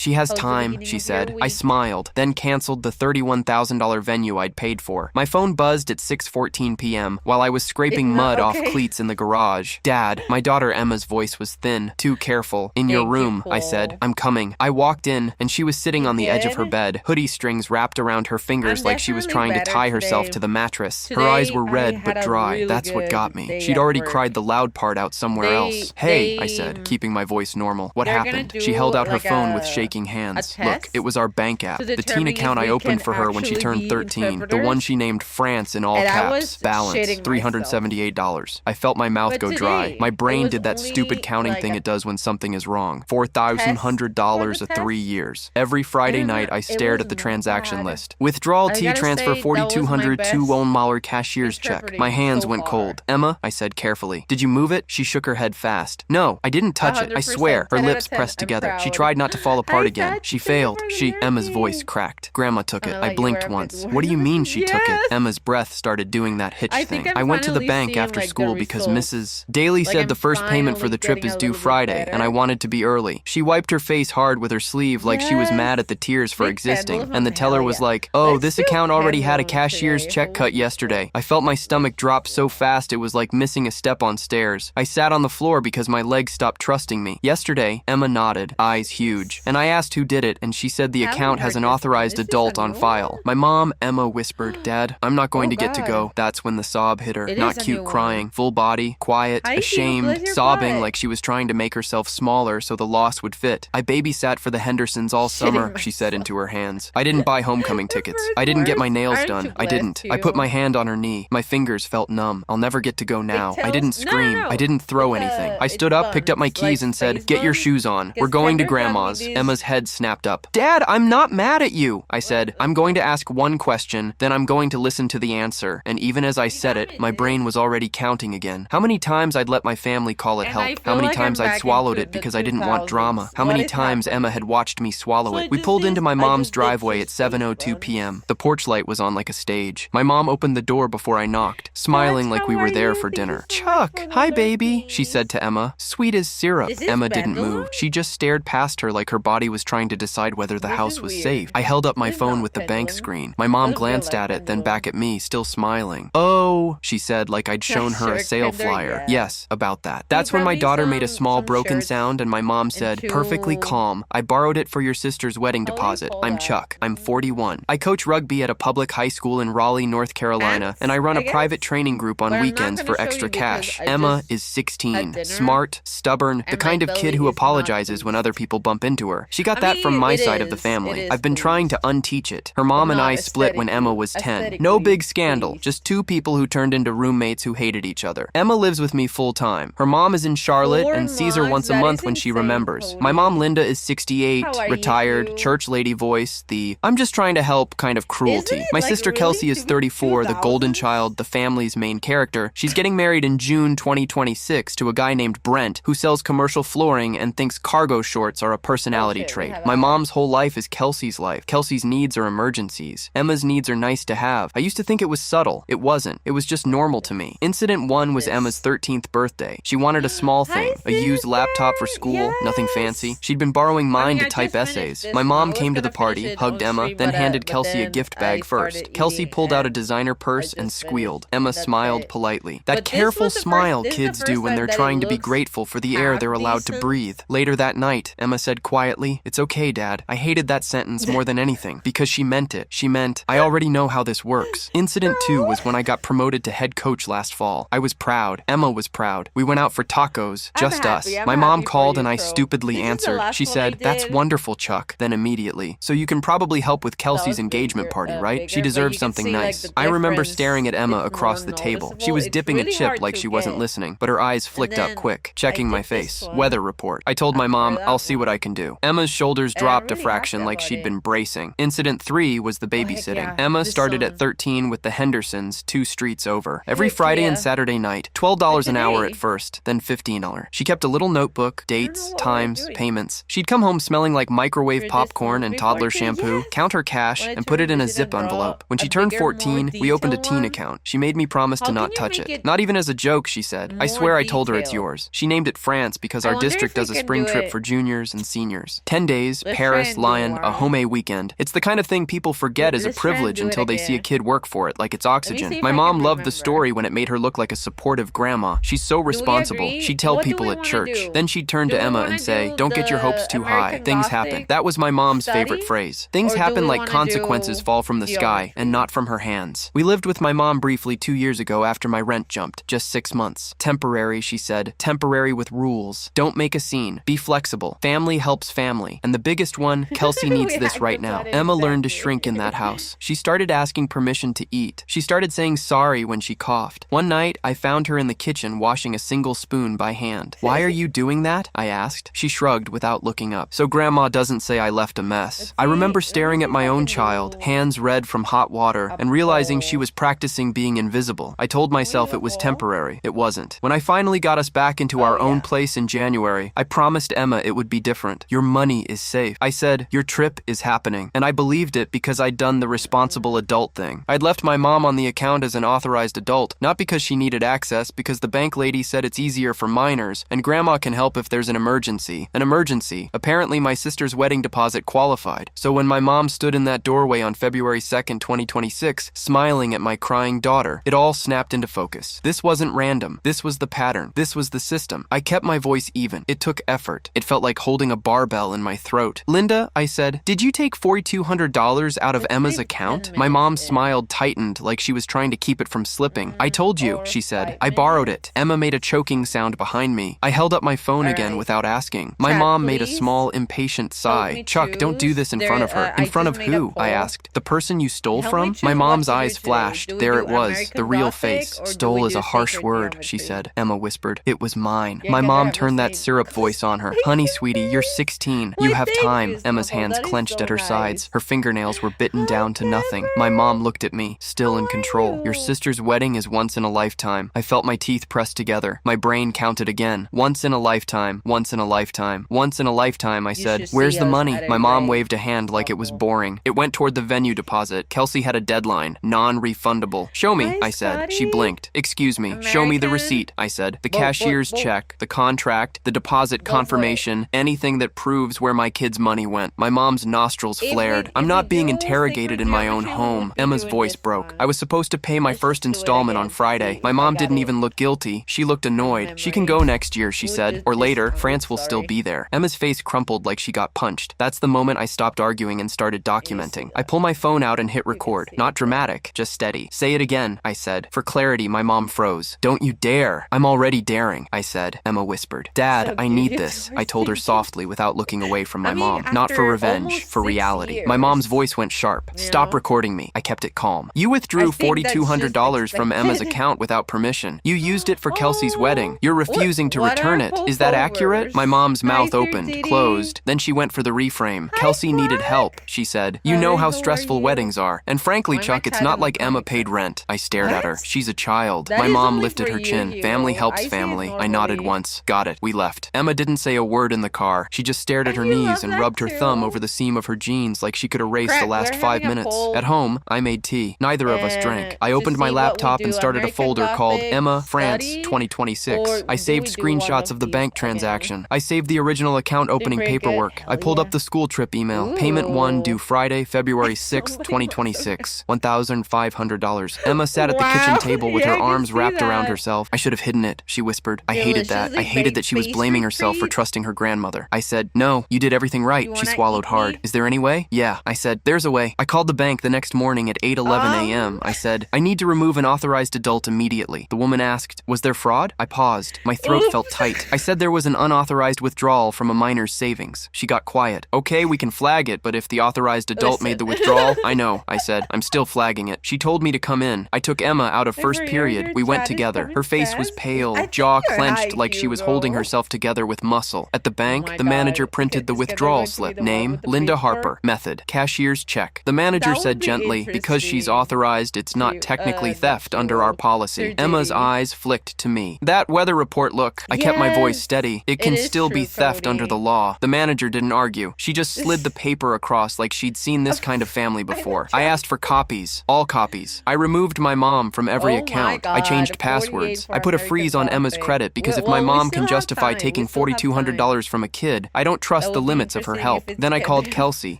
She has time, she said. I smiled, then canceled the $31,000 venue I'd paid for. My phone buzzed at 6:14 p.m. while I was scraping mud off cleats in the garage. Dad, my daughter Emma's voice was thin, too careful. In your room, I said. I'm coming. I walked in, and she was sitting on the edge of her bed, hoodie strings wrapped around her fingers like she was trying to tie herself to the mattress. Her eyes were red but dry. That's what got me. She'd already cried the loud part out somewhere else. Hey, I said, keeping my voice normal. What happened? She held out her phone with shaking hands. Look, it was our bank app. The teen account I opened for her when she turned 13. The one she named France in all caps. Balance, $378. I felt my mouth go dry. My brain did that stupid counting thing it does when something is wrong. $4,100 of 3 years. Every Friday night, I stared at the transaction list. Withdrawal T transfer 4,200 $2 cashier's check. My hands went cold. Emma, I said carefully. Did you move it? She shook her head fast. No, I didn't touch it. I swear. Her lips pressed together. She tried not to fall apart again. She failed. Emma's voice cracked. Grandma took it. I blinked once. What do you mean she took it? Emma's breath started doing that hitch thing. I went to the bank after school because Mrs. Daly said the first payment for the trip is due Friday, and I wanted to be early. She wiped her face hard with her sleeve like she was mad at the tears for existing, and the teller was like, oh, this account already had a cashier's check cut yesterday. I felt my stomach drop so fast it was like missing a step on stairs. I sat on the floor because my legs stopped trusting me. Yesterday, Emma nodded, eyes huge, and I asked who did it, and she said the account has an authorized adult on file. My mom, Emma, whispered, Dad, I'm not going to get to go. That's when the sob hit her. Not cute crying, full body, quiet, ashamed, sobbing like she was trying to make herself smaller so the loss would fit. I babysat for the Hendersons all summer, she said into her hands. I didn't buy homecoming tickets. I didn't get my nails done. I didn't. I put my hand on her knee. My fingers felt numb. I'll never get to go now. I didn't scream. I didn't throw anything. I stood up, picked up my keys, and said, get your shoes on. We're going to Grandma's. Emma's head snapped up. Dad, I'm not mad at you. I said, I'm going to ask one question, then I'm going to listen to the answer. And even as I said it, my brain was already counting again. How many times I'd let my family call it help. How many times I'd swallowed it because I didn't want drama. How many times Emma had watched me swallow it. We pulled into my mom's driveway at 7:02 p.m. The porch light was on like a stage. My mom opened the door before I knocked, smiling like we were there for dinner. Chuck, hi baby, she said to Emma. Sweet as syrup. Emma didn't move. She just stared past her like her body was trying to decide whether the house was safe. I held up my phone with the bank screen. My mom glanced at it, then back at me, still smiling. Oh, she said like I'd shown her a sale flyer. Yes, about that. That's when my daughter made a small broken sound and my mom said, perfectly calm, I borrowed it for your sister's wedding deposit. I'm Chuck. I'm 41. I coach rugby at a public high school in Raleigh, North Carolina, and I run a private training group on weekends for extra cash. Emma is 16. Smart, stubborn, the kind of kid who apologizes when other people bump into her. She got that from my side of the family. I've been trying to unteach it. Her mom and I split when Emma was 10. No big scandal, just two people who turned into roommates who hated each other. Emma lives with me full time. Her mom is in Charlotte and sees her once a month when she remembers. My mom Linda is 68, retired, church lady voice, the I'm just trying to help kind of cruelty. My sister Kelsey is 34, the golden child, the family's main character. She's getting married in June 2026 to a guy named Brent who sells commercial flooring and thinks cargo shorts are a personality trait. My mom's whole life is Kelsey's life. Kelsey's needs are emergencies. Emma's needs are nice to have. I used to think it was subtle. It wasn't. It was just normal to me. Incident 1 was Emma's 13th birthday. She wanted a small thing, a used laptop for school, nothing fancy. She'd been borrowing mine to type essays. My mom came to the party, hugged Emma, then handed Kelsey a gift bag first. Kelsey pulled out a designer purse and squealed. Emma smiled politely. That careful smile kids do when they're trying to be grateful for the air they're allowed to breathe. Later that night, Emma said quietly, "It's okay, Dad." I hated that sentence more than anything because she meant it. She meant, I already know how this works. Incident 2 was when I got promoted to head coach last fall. I was proud. Emma was proud. We went out for tacos, just us. My mom called and I stupidly answered. She said, "That's wonderful, Chuck." Then immediately, "So you can probably help with Kelsey's engagement party, right? She deserves something nice." I remember staring at Emma across the table. She was dipping a chip like she wasn't listening, but her eyes flicked up quick, checking my face. Weather report. I told my mom, "I'll see what I can do." Emma's shoulders dropped a fraction like she'd been bracing. Incident 3 was the babysitting. Emma started at 13 with the Hendersons 2 streets over. Every Friday and Saturday night, $12 an hour at first, then $15. She kept a little notebook, dates, times, payments. She'd come home smelling like microwave popcorn and toddler shampoo, count her cash, and put it in a zip envelope. When she turned 14, we opened a teen account. She made me promise to not touch it. Not even as a joke, she said. "I swear I told her it's yours." She named it France because our district does a spring trip for juniors and seniors. 10 days, Paris, Lyon, a home weekend. It's the kind of thing people forget is a privilege until they see a kid work for it, like it's oxygen. My mom loved the story when it made her look like a supportive grandma. She's so responsible. She'd tell people at church. Then she'd turn to Emma and say, "Don't get your hopes too high. Things happen." That was my mom's favorite phrase. Things happen like consequences fall from the sky and not from her hands. We lived with my mom briefly 2 years ago after my rent jumped, just 6 months. Temporary, she said. Temporary with rules. Don't make a scene. Be flexible. Family helps family. And the biggest one, Kelsey needs this right now. Emma learned to shrink in that house. She started asking permission to eat. She started saying sorry when she coughed. One night, I found her in the kitchen washing a single spoon by hand. "Why are you doing that?" I asked. She shrugged without looking up. "So Grandma doesn't say I left a mess." I remember staring at my own child, hands red from hot water, and realizing she was practicing being invisible. I told myself it was temporary. It wasn't. When I finally got us back into our own place in January, I promised Emma it would be different. "Your money is safe." I said, "Your trip is happening." And I believed it because I'd done the responsible adult thing. I'd left my mom on the account as an authorized adult, not because she needed access, because the bank lady said it's easier for minors, and Grandma can help if there's an emergency. An emergency. Apparently my sister's wedding deposit qualified. So when my mom stood in that doorway on February 2nd, 2026, smiling at my crying daughter, it all snapped into focus. This wasn't random. This was the pattern. This was the system. I kept my voice even. It took effort. It felt like holding a barbell in my throat. "Linda," I said, "did you take $4,200 out of Emma's account?" My mom's smile tightened like she was trying to keep it from slipping. "I told you," she said. "I borrowed it." Emma made a choking sound behind me. I held up my phone again without asking. My mom made a small, impatient sigh. "Chuck, don't do this in front of her." "In front of who?" I asked. "The person you stole from?" My mom's eyes flashed. There it was, the real face. "Stole is a harsh word," she said. Emma whispered. "It was mine." My mom turned that syrup voice on her. "Honey, sweetie, you're 16. You have time." Emma's hands clenched at her sides. Her fingernails were bitten down to nothing. My mom looked at me, still in control. "Your sister's wedding is once in a lifetime." I felt my teeth pressed together. My brain counted again. "Once in a lifetime. Once in a lifetime. Once in a lifetime," I said. "Where's the money?" My mom waved a hand like it was boring. "It went toward the venue deposit. Kelsey had a deadline. Non-refundable." "Show me," I said. She blinked. "Excuse me. Show me the receipt," I said. "The cashier's check, the contract, the deposit confirmation, anything that proves where my kid's money went." My mom's nostrils flared. "I'm not being interrogated in my own home." Emma's voice broke. "I was supposed to pay my first installment on Friday." My mom didn't even look guilty. She looked annoyed. "She can go next year," she said. "Or later. France will still be there." Emma's face crumpled like she got punched. That's the moment I stopped arguing and started documenting. I pull my phone out and hit record. Not dramatic, just steady. "Say it again," I said. For clarity, my mom froze. "Don't you dare." "I'm already daring," I said. Emma whispered. "Dad, I need this," I told her softly without looking away from my mom. Not for revenge, for reality. My mom's voice went sharp. "Stop recording me." I kept it calm. "You withdrew $4,200 from Emma's account without permission. You used it for Kelsey's wedding. You're refusing to return it. Is that accurate?" My mom's mouth opened, closed. Then she went for the reframe. "Kelsey needed help," she said. "You know how stressful weddings are. And frankly, Chuck, it's not like Emma paid rent." I stared at her. "She's a child." My mom lifted her chin. "Family helps family." I nodded once. "Got it." We left. Emma didn't say a word in the car. She just stared at her knees and rubbed her thumb over the seam of her jeans like she could erase the last 5 minutes. At home, I made tea. Neither of us drank. I opened my laptop and started a folder called Emma, France, 2026. I saved screenshots of the bank transaction. I saved the original account opening paperwork. I pulled up the school trip email. Payment 1 due Friday, February 6th, 2026. $1,500. Emma sat at the kitchen table with her arms wrapped around herself. "I should have hidden it," she whispered. I hated that. I hated that she was blaming herself for trusting her grandmother. I said, "No, you did everything right." She swallowed hard. "Is there any way?" "Yeah," I said. "There's a way." I called the bank the next morning at 8:11 a.m. I said, "I need to remove an authorized adult immediately." The woman asked, "Was there fraud?" I paused. My throat felt tight. I said there was an unauthorized withdrawal from a minor's savings. She got quiet. "Okay, we can flag it, but if the authorized adult made the withdrawal..." "I know," I said. "I'm still flagging it." She told me to come in. I took Emma out of first period. We went together. Her face was pale, jaw clenched like she was holding herself together with muscle. At the bank, the manager printed the withdrawal slip. Name, Linda Harper. Method, cashier's check. The manager said gently, "Because she's authorized, it's not technically theft under our policy." Emma's eyes flicked to me. "That weather report look." I kept my voice steady. "It can still be theft under the law." The manager didn't argue. She just slid the paper across like she'd seen this kind of family before. I asked for copies. All copies. I removed my mom from every account. I changed passwords. I put a freeze on Emma's credit because if my mom can justify taking $4,200 from a kid, I don't trust crossed the limits of her help. Then I called Kelsey.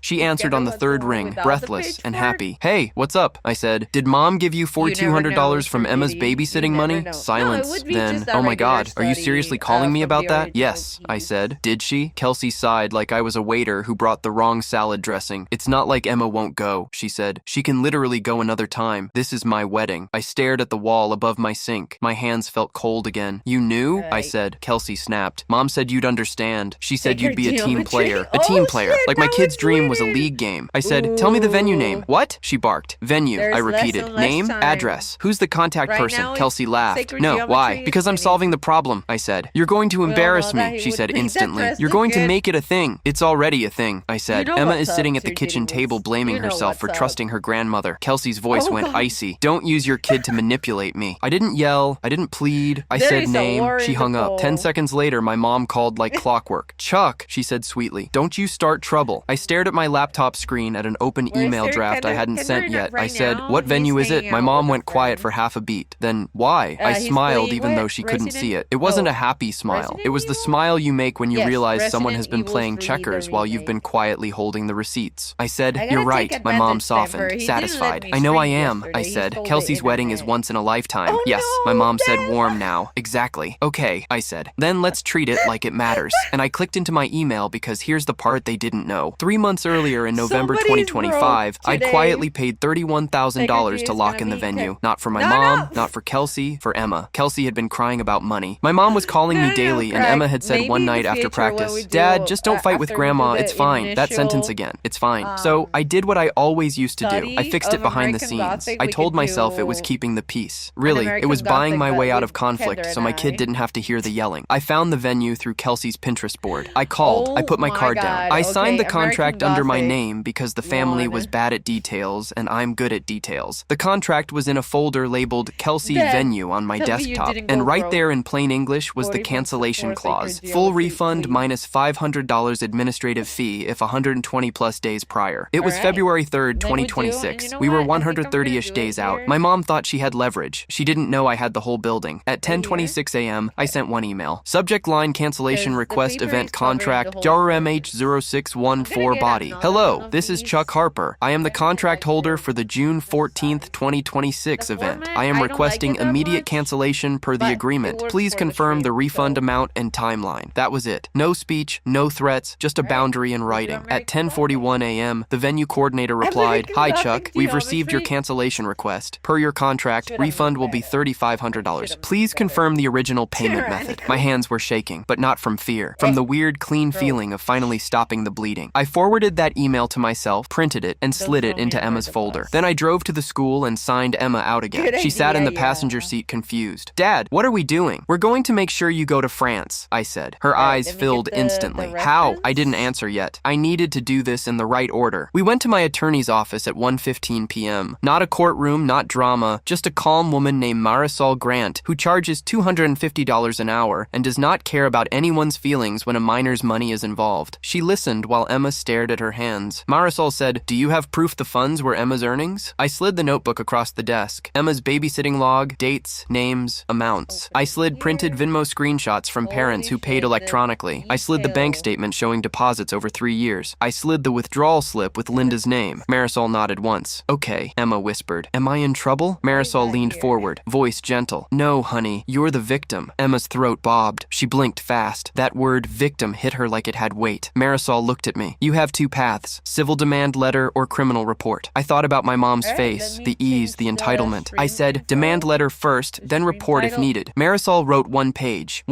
She answered on the third ring, breathless and happy. Hey, what's up? I said. Did Mom give you $4,200 from Emma's babysitting money? Silence. Then, oh my God, are you seriously calling me about that? Yes, I said. Did she? Kelsey sighed like I was a waiter who brought the wrong salad dressing. It's not like Emma won't go, she said. She can literally go another time. This is my wedding. I stared at the wall above my sink. My hands felt cold again. You knew? I said. Kelsey snapped. Mom said you'd understand. She said you'd be a team player. A team player. Like my kid's dream was a league game. I said, tell me the venue name. What? She barked. Venue, I repeated. Name? Address. Who's the contact person? Kelsey laughed. No, why? Because I'm solving the problem, I said. You're going to embarrass me, she said instantly. You're going to make it a thing. It's already a thing, I said. Emma is sitting at the kitchen table blaming herself for trusting her grandmother. Kelsey's voice went icy. Don't use your kid to manipulate me. I didn't yell. I didn't plead. I said name. She hung up. 10 seconds later, my mom called like clockwork. Chuck, she said sweetly. Don't you start trouble. I stared at my laptop screen at an open email draft I hadn't sent yet. I said, what venue is it? My mom went quiet for half a beat. Then, why? I smiled even though she couldn't see it. It wasn't a happy smile. It was the smile you make when you realize someone has been playing checkers while you've been quietly holding the receipts. I said, you're right. My mom softened, satisfied. I know I am, I said. Kelsey's wedding is once in a lifetime. Yes, my mom said, warm now. Exactly. Okay, I said. Then let's treat it like it matters. And I clicked into my email because here's the part they didn't know. 3 months earlier in November 2025, I'd quietly paid $31,000 to lock in the venue. Not for my mom, not for Kelsey, for Emma. Kelsey had been crying about money. My mom was calling me daily, and Emma had said one night after practice, Dad, just don't fight with Grandma, it's fine. That sentence again, it's fine. So I did what I always used to do. I fixed it behind the scenes. I told myself it was keeping the peace. Really, it was buying my way out of conflict so my kid didn't have to hear the yelling. I found the venue through Kelsey's Pinterest board. I called. I put my card down. I signed the contract under my name because the family was bad at details and I'm good at details. The contract was in a folder labeled Kelsey Venue on my desktop, and right there in plain English was the cancellation clause. Full refund minus $500 administrative fee if 120 plus days prior. It was February 3rd, 2026. We were 130-ish days out. My mom thought she had leverage. She didn't know I had the whole building. At 10:26 a.m., I sent one email. Subject line cancellation request event contract JRMH0614 body. Hello, this is Chuck Harper. I am the contract holder for the June 14th, 2026 event. I am requesting immediate cancellation per the agreement. Please confirm the refund amount and timeline. That was it. No speech, no threats, just a boundary in writing. At 10:41 a.m., the venue coordinator replied, Hi Chuck, we've received your cancellation request. Per your contract, refund will be $3,500. Please confirm the original payment method. My hands were shaking, but not from fear, from the weird, clean feeling of finally stopping the bleeding. I forwarded that email to myself, printed it, and slid it into Emma's folder. Then I drove to the school and signed Emma out again. She sat in the passenger seat confused. Dad, what are we doing? We're going to make sure you go to France, I said. Her eyes filled instantly. How? I didn't answer yet. I needed to do this in the right order. We went to my attorney's office at 1:15 p.m. Not a courtroom, not drama, just a calm woman named Marisol Grant who charges $250 an hour and does not care about anyone's feelings when a minor's money is involved. She listened while Emma stared at her hands. Marisol said, Do you have proof the funds were Emma's earnings? I slid the notebook across the desk. Emma's babysitting log, dates, names, amounts. I slid printed Venmo screenshots from parents who paid electronically. I slid the bank statement showing deposits over 3 years. I slid the withdrawal slip with Linda's name. Marisol nodded once. Okay, Emma whispered. Am I in trouble? Marisol leaned forward, voice gentle. No, honey, you're the victim. Emma's throat bobbed. She blinked fast. That word victim hit her like it had weight. Marisol looked at me. You have two paths, civil demand letter or criminal report. I thought about my mom's face, the ease, the entitlement. I said, demand letter first, then report if needed. Marisol wrote one page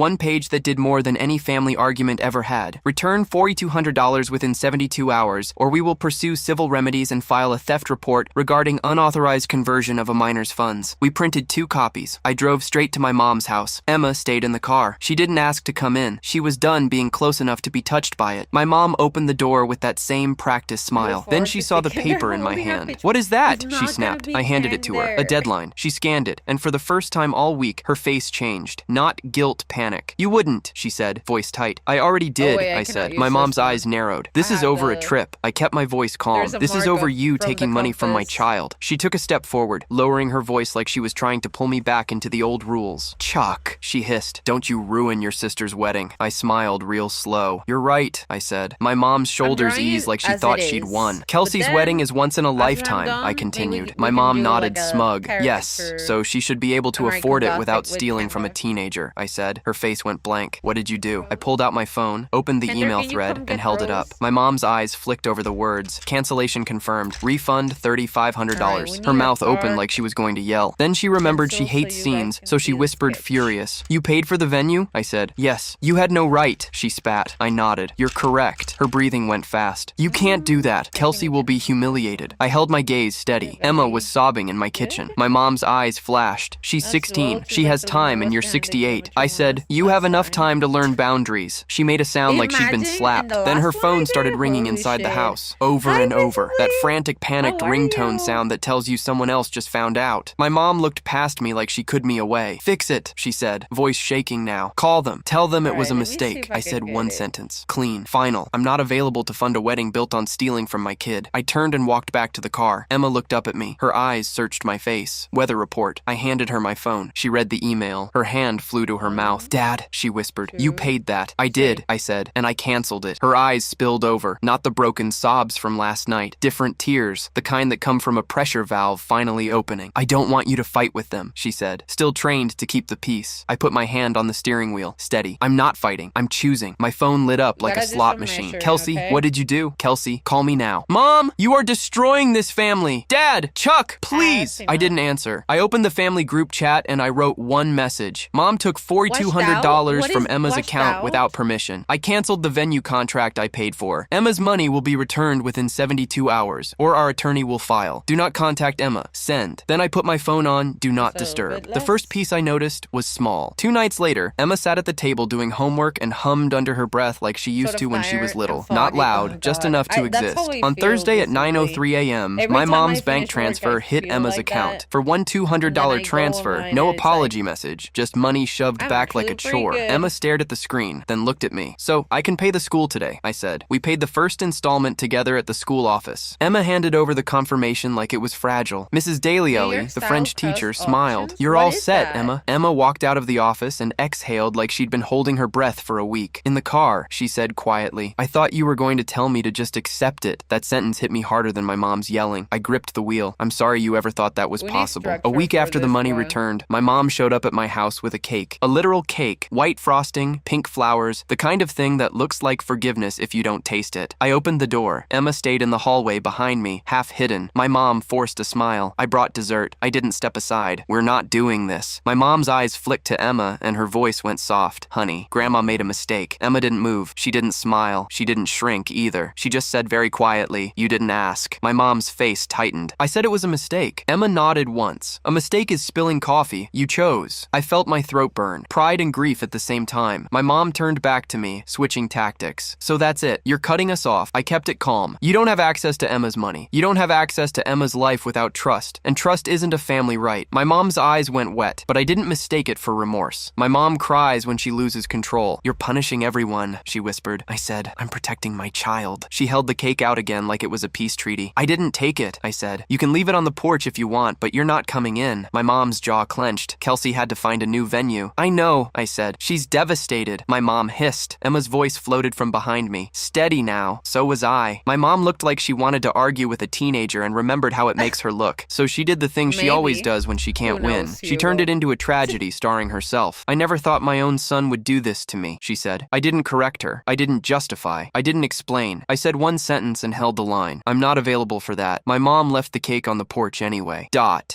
that did more than any family argument ever had. Return $4,200 within 72 hours, or we will pursue civil remedies and file a theft report regarding unauthorized conversion of a minor's funds. We printed 2 copies. I drove straight to my mom's house. Emma stayed in the car. She didn't ask to come in. She was done being close enough to be touched by it. My mom opened the door with that same practice smile. Then she saw the paper in my hand. What is that? She snapped. I handed it to her. A deadline. She scanned it, and for the first time all week, her face changed. Not guilt, panic. You wouldn't, she said, voice tight. I already did, I said. My mom's eyes narrowed. This is over a trip. I kept my voice calm. This is over you taking money from my child. She took a step forward, lowering her voice like she was trying to pull me back into the old rules. Chuck, she hissed. Don't you ruin your sister's wedding. I smiled real slow. You're You're right, I said. My mom's shoulders eased like she thought she'd won. Kelsey's wedding is once in a lifetime, I continued. My mom nodded smug. Yes, so she should be able to afford it without stealing from a teenager, I said. Her face went blank. What did you do? I pulled out my phone, opened the email thread, and held it up. My mom's eyes flicked over the words. Cancellation confirmed. Refund $3,500. Her mouth opened like she was going to yell. Then she remembered she hates scenes, so she whispered, furious. You paid for the venue? I said. Yes. You had no right, she spat. I nodded. You're correct. Her breathing went fast. You can't do that. Kelsey will be humiliated. I held my gaze steady. Emma was sobbing in my kitchen. My mom's eyes flashed. She's 16. She has time and you're 68. I said, you have enough time to learn boundaries. She made a sound like she'd been slapped. Then her phone started ringing inside the house. Over and over. That frantic, panicked ringtone sound that tells you someone else just found out. My mom looked past me like she could me away. Fix it, she said, voice shaking now. Call them. Tell them it was a mistake. I said one sentence. Clean. Final. I'm not available to fund a wedding built on stealing from my kid. I turned and walked back to the car. Emma looked up at me. Her eyes searched my face. Weather report. I handed her my phone. She read the email. Her hand flew to her mouth. Dad, she whispered. You paid that. I did, I said, and I canceled it. Her eyes spilled over. Not the broken sobs from last night. Different tears. The kind that come from a pressure valve finally opening. I don't want you to fight with them, she said, still trained to keep the peace. I put my hand on the steering wheel. Steady. I'm not fighting. I'm choosing. My phone lit up like a slot machine. Kelsey, what did you do? Kelsey, call me now. Mom, you are destroying this family. Dad, Chuck, please. I didn't answer. I opened the family group chat and I wrote one message. Mom took $4,200 from Emma's account without permission. I canceled the venue contract I paid for. Emma's money will be returned within 72 hours, or our attorney will file. Do not contact Emma. Send. Then I put my phone on Do Not Disturb. The first piece I noticed was small. 2 nights later, Emma sat at the table doing homework and hummed under her breath like she used to when she was little. Not loud, just enough to exist. On Thursday at 9:03 a.m., my mom's bank transfer hit Emma's account. For one $200 transfer, no apology message, just money shoved back like a chore. Emma stared at the screen, then looked at me. So, I can pay the school today, I said. We paid the first installment together at the school office. Emma handed over the confirmation like it was fragile. Mrs. Dalyelli, the French teacher, smiled. You're all set, Emma. Emma walked out of the office and exhaled like she'd been holding her breath for a week. In the car, she said quietly, I thought you were going to tell me to just accept it. That sentence hit me harder than my mom's yelling. I gripped the wheel. I'm sorry you ever thought that was possible. A week after the money returned, my mom showed up at my house with a cake. A literal cake. White frosting, pink flowers, the kind of thing that looks like forgiveness if you don't taste it. I opened the door. Emma stayed in the hallway behind me, half hidden. My mom forced a smile. I brought dessert. I didn't step aside. We're not doing this. My mom's eyes flicked to Emma and her voice went soft. Honey, Grandma made a mistake. Emma didn't move. She didn't smile. She didn't shrink either. She just said very quietly, you didn't ask. My mom's face tightened. I said it was a mistake. Emma nodded once. A mistake is spilling coffee. You chose. I felt my throat burn. Pride and grief at the same time. My mom turned back to me, switching tactics. So that's it. You're cutting us off. I kept it calm. You don't have access to Emma's money. You don't have access to Emma's life without trust. And trust isn't a family right. My mom's eyes went wet, but I didn't mistake it for remorse. My mom cries when she loses control. You're punishing everyone, she whispered. I said, I'm protecting my child. She held the cake out again like it was a peace treaty. I didn't take it, I said. You can leave it on the porch if you want, but you're not coming in. My mom's jaw clenched. Kelsey had to find a new venue. I know, I said. She's devastated. My mom hissed. Emma's voice floated from behind me. Steady now. So was I. My mom looked like she wanted to argue with a teenager and remembered how it makes her look. So she did the thing she always does when she can't win. She turned it into a tragedy starring herself. I never thought my own son would do this to me, she said. I didn't correct her. I didn't justify. I didn't explain. I said one sentence and held the line. I'm not available for that. My mom left the cake on the porch anyway.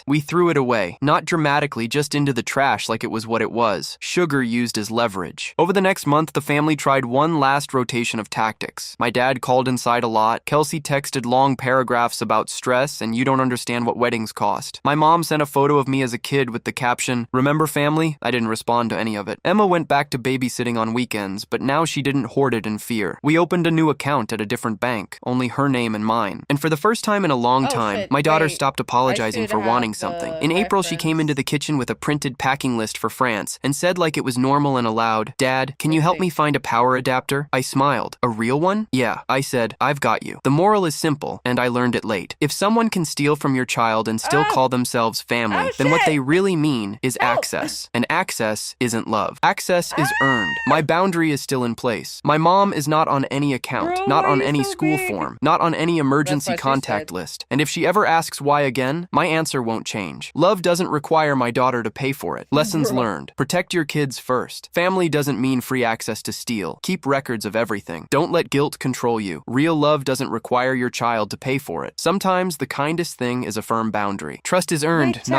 We threw it away. Not dramatically, just into the trash like it was what it was. Sugar used as leverage. Over the next month, the family tried one last rotation of tactics. My dad called inside a lot. Kelsey texted long paragraphs about stress and you don't understand what weddings cost. My mom sent a photo of me as a kid with the caption, remember family? I didn't respond to any of it. Emma went back to babysitting on weekends, but now she didn't hoard it in fear. We opened a new account at a different bank, only her name and mine. And for the first time in a long time, my daughter stopped apologizing for wanting something. In April, she came into the kitchen with a printed packing list for France and said like it was normal and aloud, Dad, can you help me find a power adapter? I smiled. A real one? Yeah. I said, I've got you. The moral is simple, and I learned it late. If someone can steal from your child and still call themselves family, then what they really mean is access. And access isn't love. Access is earned. My boundary is still in place. face. My mom is not on any account, Bro, not why on are you any so school big? form, not on any emergency That's why she contact said. list. And if she ever asks why again, my answer won't change. Love doesn't require my daughter to pay for it. Lessons Bro. learned. Protect your kids first. Family doesn't mean free access to steal. Keep records of everything. Don't let guilt control you. Real love doesn't require your child to pay for it. Sometimes the kindest thing is a firm boundary. Trust is earned, Wait, not